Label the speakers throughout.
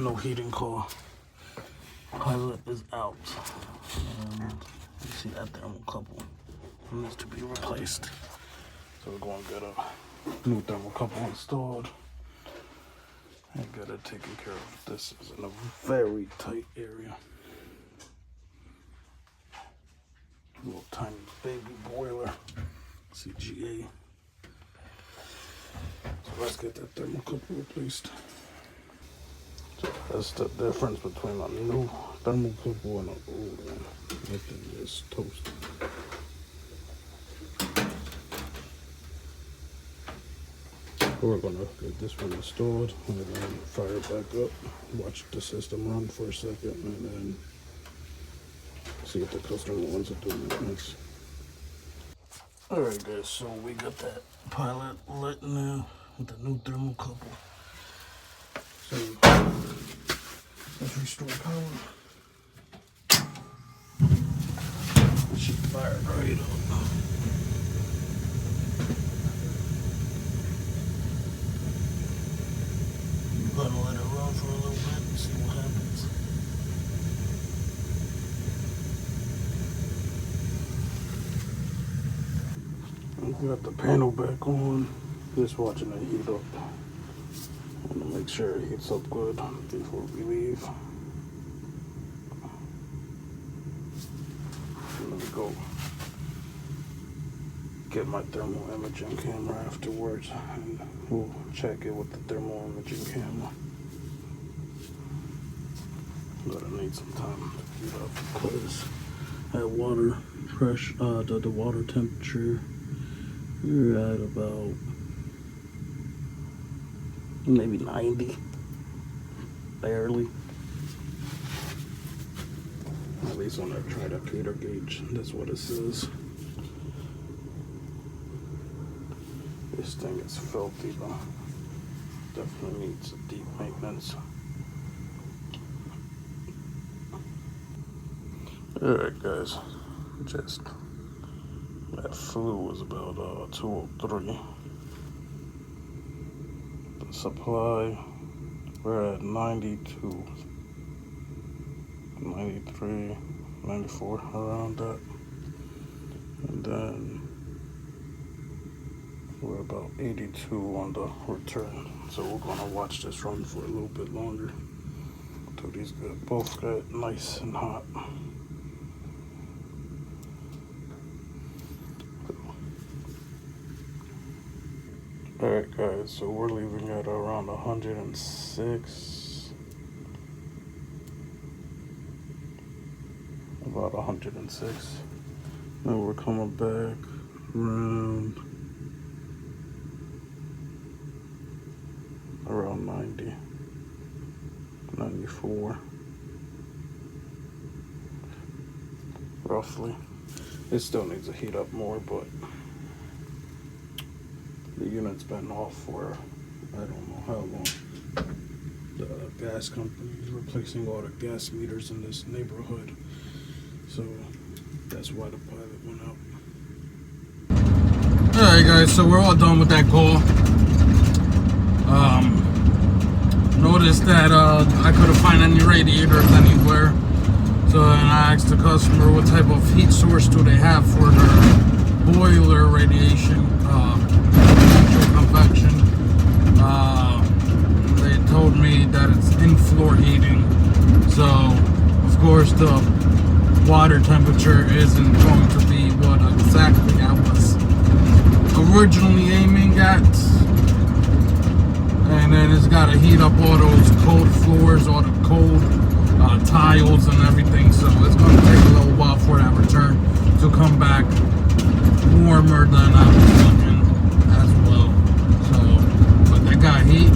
Speaker 1: no heating core. Pilot is out. And you see that thermocouple needs to be replaced. So we're going to get a new thermocouple installed and get it taken care of. This is in a very tight area. Little tiny baby boiler, CGA. So let's get that thermocouple replaced. So that's the difference between a new thermocouple and an old one. That thing is toast. We're gonna get this one installed and then fire it back up, watch the system run for a second, and then see if the customer wants to do maintenance. Alright guys, so we got that pilot lit now with the new thermocouple. So let's restore power. It should fire right up. I'm gonna let it run for a little bit and see what happens. We got the panel back on, just watching it heat up. I want to make sure it heats up good before we leave. Let me go get my thermal imaging camera afterwards and we'll check it with the thermal imaging camera. But I need some time to heat up because at water pressure, the water temperature, you're at about maybe 90, barely. At least when I try the feeder gauge, that's what it says. This thing is filthy though. Definitely needs a deep maintenance. Alright guys, just that fluid was about 203. The supply, we're at 92, 93, 94, around that. And then we're about 82 on the return. So we're gonna watch this run for a little bit longer until these both get nice and hot. Alright guys, so we're leaving at around 106, about 106. Now we're coming back around 90, 94, roughly. It still needs to heat up more, but the unit's been off for I don't know how long. The gas company is replacing all the gas meters in this neighborhood, so that's why the pilot went out. Alright guys, so we're all done with that call. Noticed that I couldn't find any radiators anywhere, so then I asked the customer what type of heat source do they have for their boiler radiation convection. They told me that it's in-floor heating, so of course the water temperature isn't going to be what exactly I was originally aiming at. And then it's got to heat up all those cold floors, all the cold tiles and everything. So it's going to take a little while for that return to come back warmer than I was looking as well. So, but they got heat.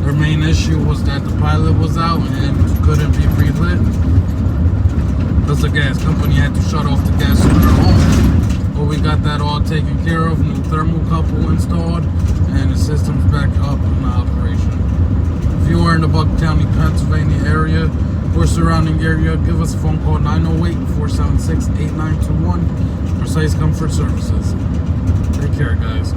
Speaker 1: Their main issue was that the pilot was out and couldn't be relit because the gas company had to shut off the gas in their home. But we got that all taken care of, new thermocouple installed, and the system's back up in operation. If you are in the Bucks County, Pennsylvania area or surrounding area, give us a phone call 908-476-8921 for Precise Comfort Services. Take care, guys.